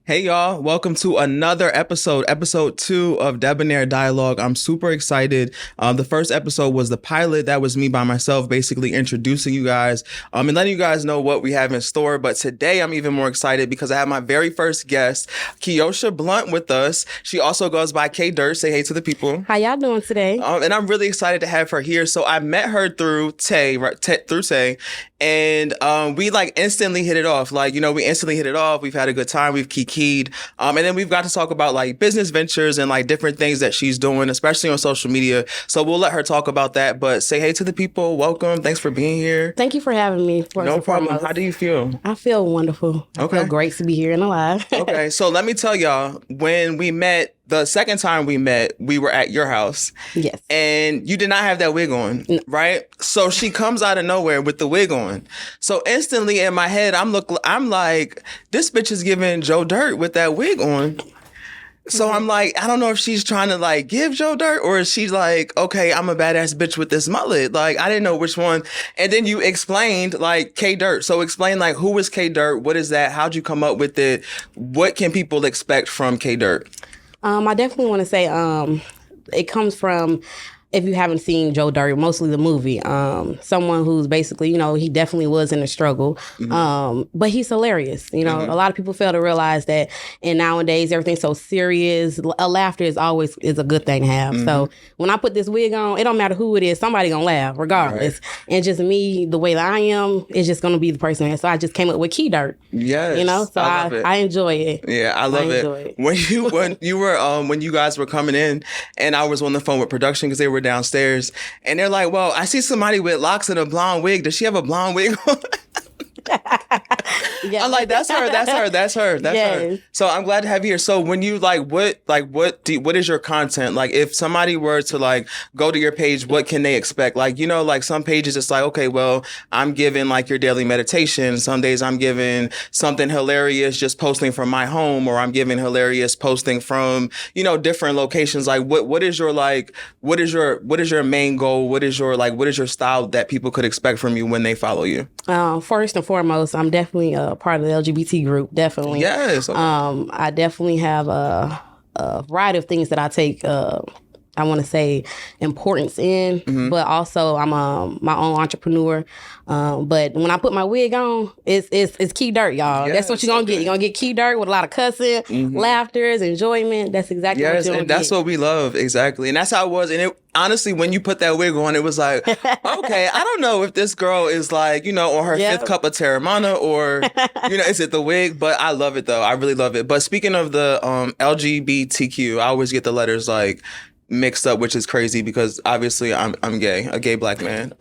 Hey y'all, welcome to another episode 2 of Debonair Dialogue. I'm super excited. The first episode was the pilot. That was me by myself, basically introducing you guys and letting you guys know what we have in store. But today I'm even more excited because I have my very first guest, Kiosha Blunt, with us. She also goes by K Dirt. Say hey to the people. How y'all doing today? And I'm really excited to have her here. So I met her through Tay, and we instantly hit it off. We instantly hit it off. We've had a good time. We've kikied. And then we've got to talk about business ventures and different things that she's doing, especially on social media. So we'll let her talk about that. But say hey to the people. Welcome. Thanks for being here. Thank you for having me. No problem. How do you feel? I feel wonderful. Okay. I feel great to be here and alive. Okay. So let me tell y'all, when we met, the second time we met, we were at your house. Yes. And you did not have that wig on, right? So she comes out of nowhere with the wig on. So instantly in my head, I'm like, this bitch is giving Joe Dirt with that wig on. So I'm like, I don't know if she's trying to give Joe Dirt, or is she like, okay, I'm a badass bitch with this mullet. I didn't know which one. And then you explained K Dirt. So explain who is K Dirt? What is that? How'd you come up with it? What can people expect from K Dirt? I definitely want to say it comes from, if you haven't seen Joe Dirt, mostly the movie, someone who's basically, he definitely was in a struggle, but he's hilarious. A lot of people fail to realize that, and nowadays everything's so serious. A laughter is a good thing to have. So when I put this wig on, it don't matter who it is, somebody gonna laugh regardless. Right. And just me, the way that I am, is just gonna be the person. So I just came up with K Dirt. Yes, so I enjoy it. Yeah, I love it. When you guys were coming in, and I was on the phone with production because they were downstairs, and they're like, well, I see somebody with locks and a blonde wig. Does she have a blonde wig on? Yeah. I'm like, that's her. Yes. So I'm glad to have you here. So when you what is your content? If somebody were to go to your page, what can they expect? Some pages it's okay, well, I'm giving your daily meditation. Some days I'm giving something hilarious, just posting from my home, or I'm giving hilarious posting from, different locations. What is your main goal? What is your style that people could expect from you when they follow you? First and foremost, I'm definitely a part of the LGBT group. Definitely. Yes. Okay. I definitely have a variety of things that I take, I want to say, importance in, but also I'm my own entrepreneur. But when I put my wig on, it's K Dirt, y'all. Yes, that's what you're going to get. You're going to get K Dirt with a lot of cussing, laughters, enjoyment. That's exactly what you're going to get. Yes, and that's what we love. Exactly. And that's how it was. And honestly, when you put that wig on, it was okay, I don't know if this girl is on her fifth cup of Terramana, or, is it the wig? But I love it, though. I really love it. But speaking of the LGBTQ, I always get the letters mixed up, which is crazy because obviously I'm gay, a gay black man.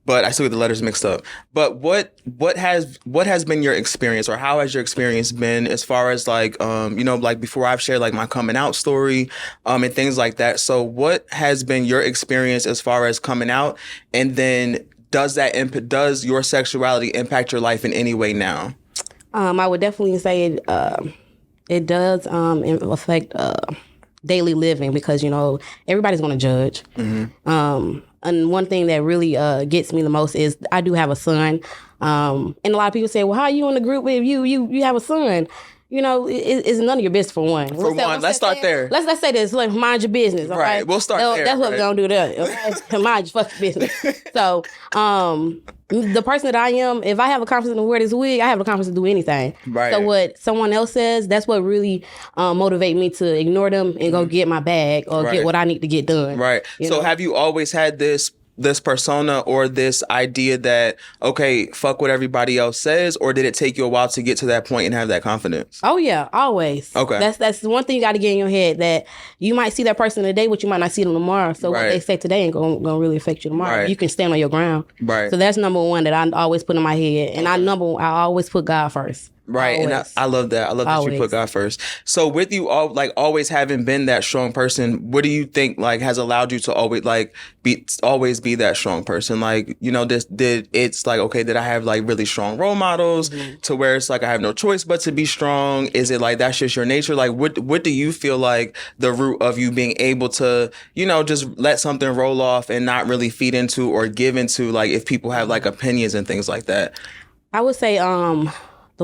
But I still get the letters mixed up. But what has been your experience, or how has your experience been as far as before I've shared my coming out story, and things like that. So what has been your experience as far as coming out, and then does your sexuality impact your life in any way now? I would definitely say it does affect daily living, because everybody's going to judge. And one thing that really gets me the most is I do have a son, and a lot of people say, well, how are you in the group with you have a son? It's none of your business, for one. Let's start there. Let's say this, mind your business. Okay? Right, we'll start there. That's what we're going to do there. Okay? Mind your fucking business. So, the person that I am, if I have a confidence to wear this wig, I have a confidence to do anything. Right. So what someone else says, that's what really motivate me to ignore them and go get my bag or get what I need to get done. Right. So have you always had this persona or this idea that, okay, fuck what everybody else says, or did it take you a while to get to that point and have that confidence? Oh yeah, always. Okay. That's the one thing you got to get in your head, that you might see that person today, but you might not see them tomorrow. So what they say today ain't gonna really affect you tomorrow. Right. You can stand on your ground. Right. So that's number one that I always put in my head, and I always put God first. Right. Always. And I love that. I love that you put God first. So with you all, always having been that strong person, what do you think has allowed you to always be that strong person? Did I have really strong role models to where it's I have no choice but to be strong? Is it that's just your nature? What do you feel the root of you being able to, just let something roll off and not really feed into or give into if people have opinions and things like that? I would say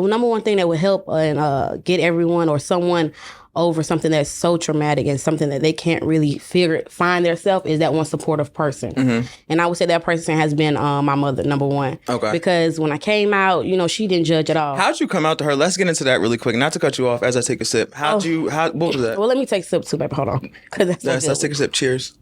the number one thing that would help and get everyone or someone over something that's so traumatic and something that they can't really find themselves is that one supportive person. And I would say that person has been my mother, number one. Okay. Because when I came out, she didn't judge at all. How'd you come out to her? Let's get into that really quick. Not to cut you off as I take a sip. What was that? Well, let me take a sip too, baby. Hold on. Let's take a sip. Cheers.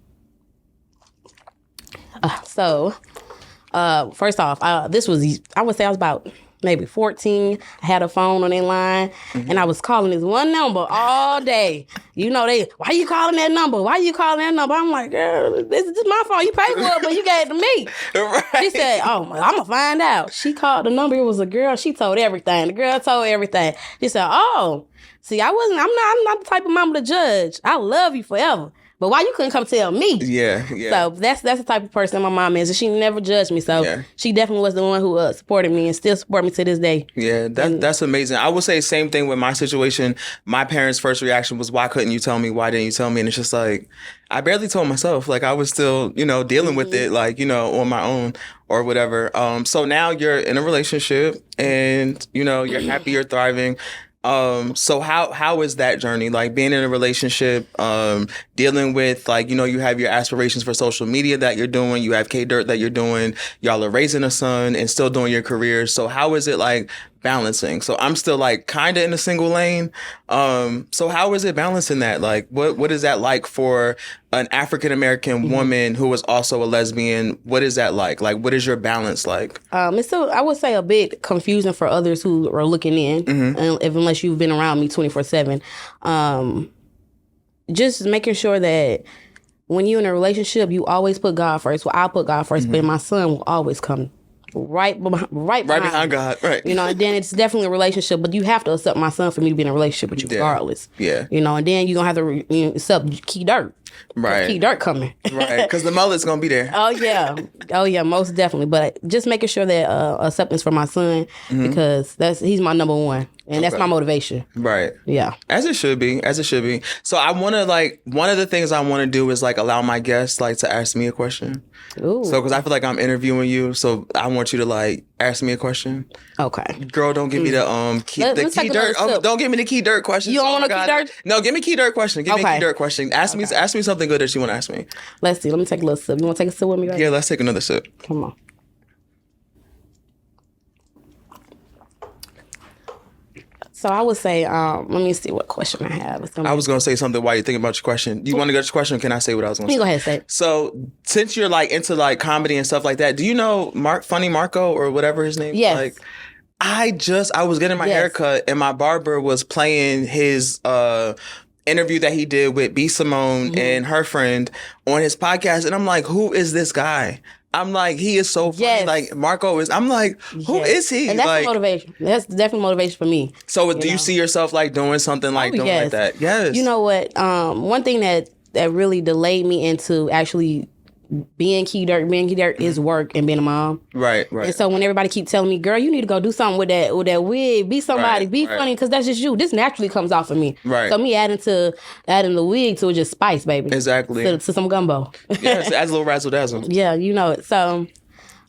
First off, this was, I would say I was about maybe 14. I had a phone on their line, and I was calling this one number all day. Why you calling that number? Why you calling that number? I'm like, girl, this is my phone. You paid for it, but you gave it to me. Right. She said, oh, I'm going to find out. She called the number. It was a girl. She told everything. The girl told everything. She said, oh, see, I'm not the type of mama to judge. I love you forever. But why you couldn't come tell me? Yeah. So that's the type of person my mom is, and she never judged me. So she definitely was the one who supported me and still support me to this day. Yeah, that's amazing. I would say same thing with my situation. My parents' first reaction was, "Why couldn't you tell me? Why didn't you tell me?" And it's just like, I barely told myself. Like I was still, dealing with it, like on my own or whatever. So now you're in a relationship, and you're happy, you're thriving. So how is that journey? Like being in a relationship, dealing with you have your aspirations for social media that you're doing, you have K-Dirt that you're doing, y'all are raising a son and still doing your career. So how is it like balancing? So I'm still like kind of in a single lane. So how is it balancing that? Like what is that like for an African-American woman who is also a lesbian? What is that like? Like what is your balance like? It's still, I would say, a bit confusing for others who are looking in, unless you've been around me 24/7. Just making sure that when you're in a relationship, you always put God first. Well, I'll put God first, but my son will always come right behind God, right? And then it's definitely a relationship, but you have to accept my son for me to be in a relationship with you regardless. Yeah. And then you're gonna have to accept Key Dirt. Right. Key Dirt coming. Right. Because the mullet's gonna be there. Oh yeah, most definitely. But just making sure that acceptance for my son, because he's my number one. And that's my motivation. Right. Yeah. As it should be. So I want to one of the things I want to do is allow my guests to ask me a question. Ooh. So because I feel like I'm interviewing you, so I want you to ask me a question. Okay. Girl, don't give me the Key Dirt. Don't give me the Key Dirt question. You don't want a Key Dirt? No, give me Key Dirt question. Give me a Key Dirt question. Ask me something good that you want to ask me. Let's see. Let me take a little sip. You want to take a sip with me? Right? Yeah, let's take another sip. Come on. So I would say, let me see what question I have. I was going to say something while you're thinking about your question. You want to go to your question, or can I say what I was going to say? You go ahead and say it. So since you're into comedy and stuff like that, do you know Funny Marco or whatever his name is? Yes. I was getting my haircut and my barber was playing his interview that he did with B. Simone and her friend on his podcast. And I'm like, who is this guy? I'm like, he is so funny. Yes. Like, Marco is, I'm like, who is he? And that's motivation. That's definitely motivation for me. So do you see yourself doing something like that? Yes. You know what? One thing that really delayed me into actually being Key Dirt is work and being a mom. Right. And so when everybody keep telling me, girl, you need to go do something with that wig, be somebody, be funny, because that's just you. This naturally comes off of me. Right. So me adding the wig to it just spice, baby. Exactly. To some gumbo. Yes, adds a little razzle dazzle. Yeah, you know it. So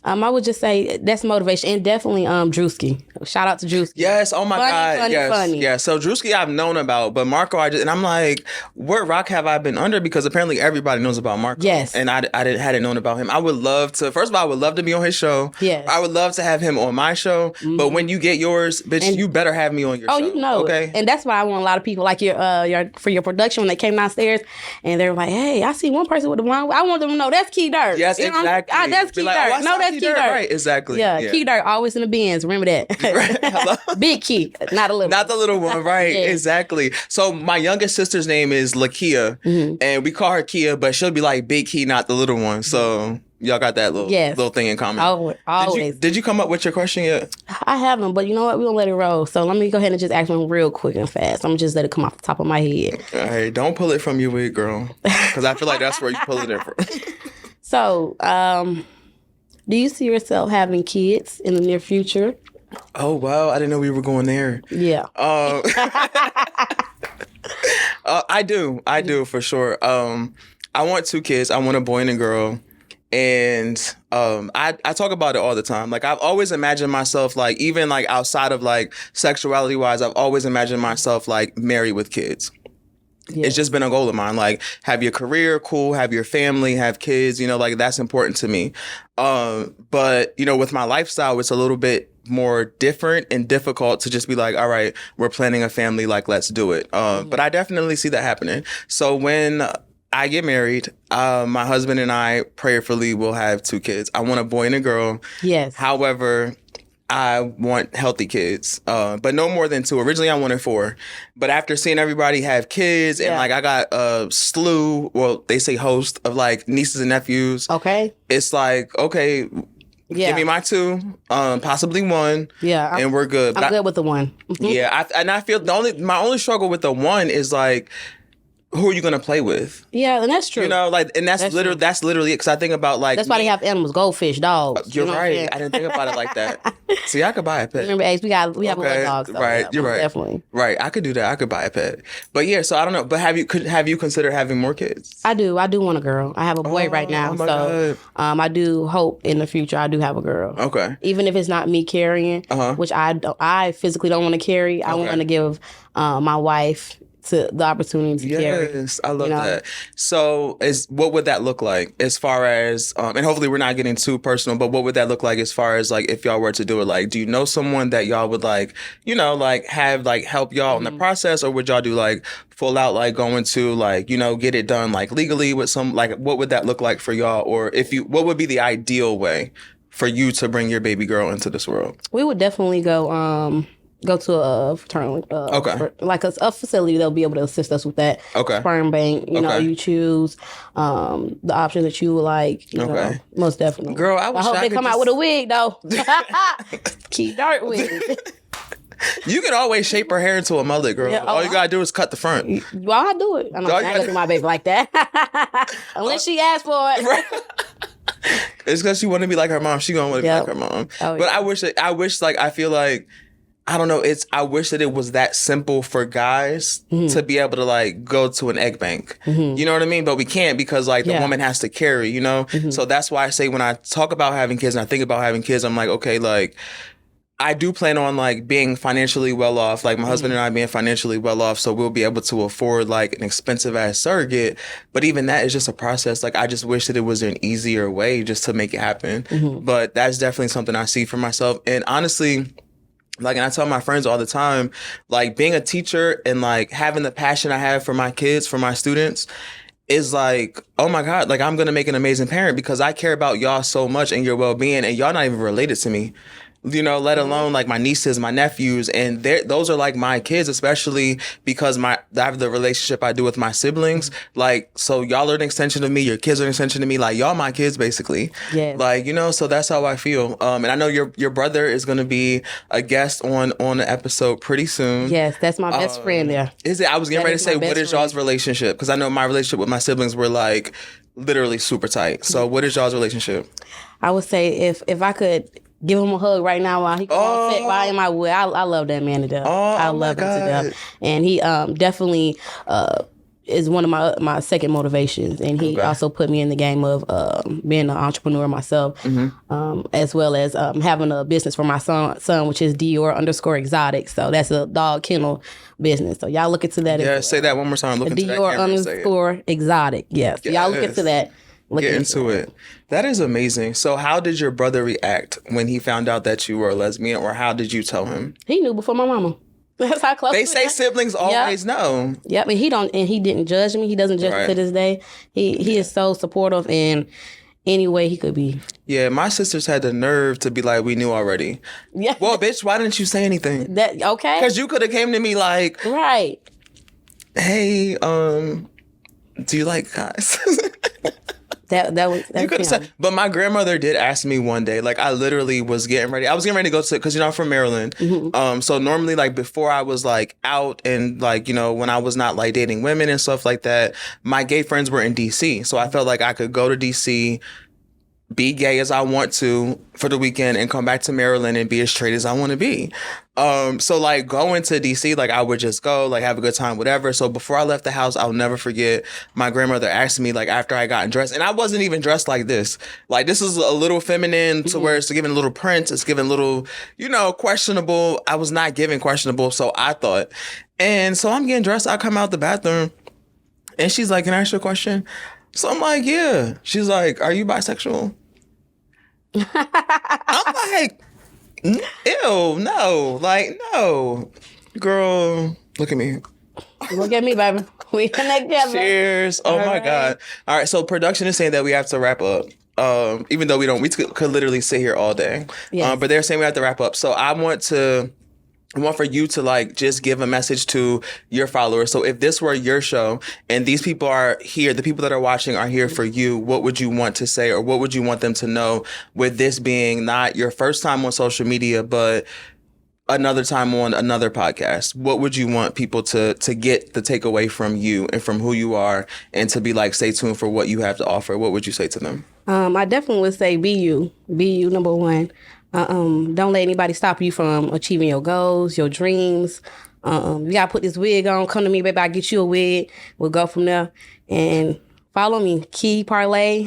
I would just say that's motivation, and definitely Drewski. Shout out to Drewski. Yes, oh my God, funny. Yeah, so Drewski I've known about, but Marco and I'm like, what rock have I been under? Because apparently everybody knows about Marco. Yes, and I hadn't known about him. I would love to. First of all, I would love to be on his show. Yes, I would love to have him on my show. But when you get yours, bitch, you better have me on your show. Oh, you know, okay. And that's why I want a lot of people like for your production when they came downstairs and they were like, hey, I see one person with the blonde. I want them to know that's Key Dirt. Yes, exactly. That's Key Dirt. No, that's Key Dirt. Right, exactly. Yeah, Key Dirt always in the bins. Remember that. Right. Hello? Big Key, not a little. Not the little one, right? Yeah. Exactly. So my youngest sister's name is Lakia, and we call her Kia, but she'll be like Big Key, not the little one. So y'all got that little thing in common. Always. Did you come up with your question yet? I haven't, but you know what? We're gonna let it roll. So let me go ahead and just ask one real quick and fast. I'm gonna just let it come off the top of my head. All right, don't pull it from your wig, girl, because I feel like that's where you pull it in from. So, do you see yourself having kids in the near future? Oh, wow. I didn't know we were going there. Yeah. I do for sure. I want 2 kids. I want a boy and a girl. And I talk about it all the time. Like I've always imagined myself like even like outside of like sexuality wise, I've always imagined myself like married with kids. Yeah. It's just been a goal of mine. Like, have your career, cool. Have your family, have kids. You know, like that's important to me. But you know, with my lifestyle, it's a little bit more different and difficult to just be like, all right, we're planning a family. Like, let's do it. But I definitely see that happening. So when I get married, my husband and I prayerfully will have 2 kids. I want a boy and a girl. Yes. However, I want healthy kids, but no more than 2. Originally, I wanted 4. But after seeing everybody have kids and like I got a slew, well, they say host of like nieces and nephews. Okay. It's like, okay, give me my 2, possibly 1. Yeah. And we're good. I'm good with the 1. Yeah. I feel my only struggle with the 1 is like, who are you gonna play with? Yeah, and that's true. You know, like, and that's literally because I think about like that's why they have animals, goldfish, dogs. You're right. I didn't think about it like that. See, I could buy a pet. Remember, Ace, we have a little dog. So right, you're right. Definitely. Right, I could do that. I could buy a pet. But yeah, so I don't know. But have you considered having more kids? I do. I do want a girl. I have a boy right now, so I do hope in the future I do have a girl. Okay. Even if it's not me carrying, which I physically don't want to carry. I want to give my wife to the opportunity to carry. Yes, I love that. So what would that look like as far as, and hopefully we're not getting too personal, but what would that look like as far as like if y'all were to do it? Like, do you know someone that y'all would like, you know, like have like help y'all in the process, or would y'all do like full out like going to like, you know, get it done like legally with some, like what would that look like for y'all? Or what would be the ideal way for you to bring your baby girl into this world? We would definitely go to a fraternal, like a facility. They'll be able to assist us with that. Sperm bank, you know, you choose the option that you would like. You know, most definitely. Girl, I hope they come out with a wig though. Keep dark wig. You can always shape her hair into a mullet, girl. Yeah, all you gotta do is cut the front. Well, I do it. I'm not gonna do my baby like that, unless she asks for it. Right. It's because she want to be like her mom. She gonna want to be like her mom. But I wish, like, I feel like, I don't know. I wish that it was that simple for guys to be able to like go to an egg bank. You know what I mean? But we can't because like the woman has to carry, you know? So that's why I say when I talk about having kids and I think about having kids, I'm like, okay, like I do plan on like being financially well off, like my husband and I being financially well off. So we'll be able to afford like an expensive ass surrogate. But even that is just a process. Like I just wish that it was an easier way just to make it happen. But that's definitely something I see for myself. And honestly, like, and I tell my friends all the time, like being a teacher and like having the passion I have for my kids, for my students is like, oh my God, like I'm going to make an amazing parent because I care about y'all so much and your well-being and y'all not even related to me. You know, let alone like my nieces, my nephews, and those are like my kids, especially because I have the relationship I do with my siblings. Like, so y'all are an extension of me, your kids are an extension of me, like y'all my kids basically. Yeah. Like, you know, so that's how I feel. And I know your brother is gonna be a guest on the episode pretty soon. Yes, that's my best friend there. Is it? I was getting ready to say, what is y'all's relationship? Because I know my relationship with my siblings were like literally super tight. So what is y'all's relationship? I would say if I could give him a hug right now while he can sit by him, I would. I love that man to death. I love him to death. And he definitely is one of my second motivations. And he also put me in the game of being an entrepreneur myself, as well as having a business for my son, which is Dior_exotic. So that's a dog kennel business. So y'all look into that. Yeah, say that one more time. Look into that. Dior_exotic. Yes. Y'all look into that. Get into it. That is amazing. So how did your brother react when he found out that you were a lesbian, or how did you tell him? He knew before my mama. That's how close they say siblings always know. Yep, and he didn't judge me. He doesn't judge me to this day. He is so supportive in any way he could be. Yeah, my sisters had the nerve to be like, we knew already. Yeah. Well, bitch, why didn't you say anything? Okay. Because you could have came to me like, right. Hey, do you like guys? That was you could have said, but my grandmother did ask me one day. Like I literally was getting ready. I was getting ready to go to, because you know I'm from Maryland. So normally like before I was like out and like, you know, when I was not like dating women and stuff like that, my gay friends were in DC. So I felt like I could go to DC, be gay as I want to for the weekend and come back to Maryland and be as straight as I want to be. So like going to DC, like I would just go, like have a good time, whatever. So before I left the house, I'll never forget my grandmother asked me, like after I got dressed, and I wasn't even dressed like this. Like this is a little feminine to where it's giving a little Prince, it's giving a little, questionable. I was not giving questionable, so I thought. And so I'm getting dressed, I come out the bathroom and she's like, can I ask you a question? So I'm like, yeah. She's like, are you bisexual? I'm like, ew, no. Like, no. Girl, look at me. Look at me, baby. We connect together. Cheers. Oh, my God. All right, so production is saying that we have to wrap up. Even though we could literally sit here all day. Yes. But they're saying we have to wrap up. So I want for you to like just give a message to your followers. So if this were your show and these people are here, the people that are watching are here for you, what would you want to say or what would you want them to know with this being not your first time on social media, but another time on another podcast? What would you want people to get the takeaway from you and from who you are and to be like, stay tuned for what you have to offer? What would you say to them? I definitely would say be you, number one. Don't let anybody stop you from achieving your goals, your dreams. You gotta put this wig on. Come to me, baby. I'll get you a wig. We'll go from there. And follow me, Key Parlay,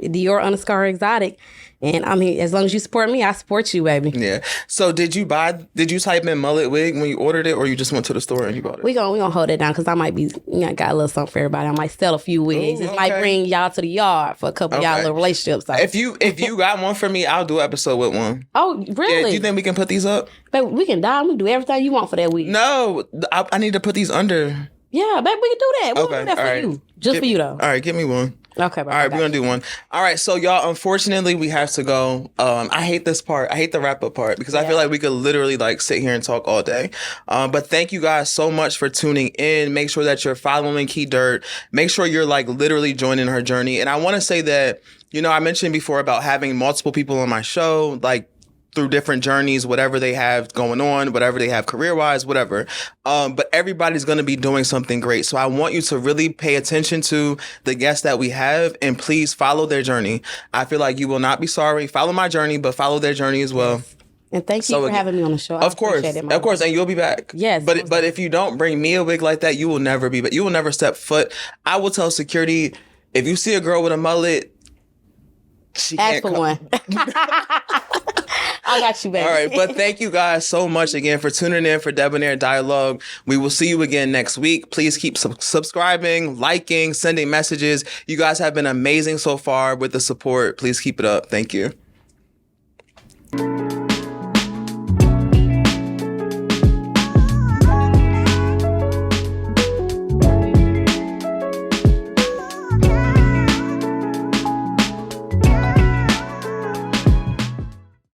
Dior_exotic. And I mean, as long as you support me, I support you, baby. Yeah. So did you type in mullet wig when you ordered it, or you just went to the store and you bought it? We gonna hold it down because I might be, got a little something for everybody. I might sell a few wigs. It might bring y'all to the yard for a couple of y'all little relationships. So. If you got one for me, I'll do an episode with one. Oh, really? Yeah, do you think we can put these up? Baby, we can die. We can do everything you want for that wig. No, I need to put these under. Yeah, baby, we can do that. We'll do that for you. Just for you, though. All right, give me one. Okay, all right, we're gonna do one. All right, so y'all, unfortunately, we have to go. I hate this part. I hate the wrap up part because I feel like we could literally like sit here and talk all day. But thank you guys so much for tuning in. Make sure that you're following Key Dirt. Make sure you're like literally joining her journey. And I want to say that, I mentioned before about having multiple people on my show, like through different journeys, whatever they have going on, whatever they have career-wise, whatever. But everybody's going to be doing something great. So I want you to really pay attention to the guests that we have and please follow their journey. I feel like you will not be sorry. Follow my journey, but follow their journey as well. And thank you for having me on the show. Of course, and you'll be back. Yes. But if you don't bring me a wig like that, you will never be back. You will never step foot. I will tell security, if you see a girl with a mullet, she ask can't for come. one. I got you, baby. All right, but thank you guys so much again for tuning in for Debonair Dialogue. We will see you again next week. Please keep subscribing, liking, sending messages. You guys have been amazing so far with the support. Please keep it up. Thank you.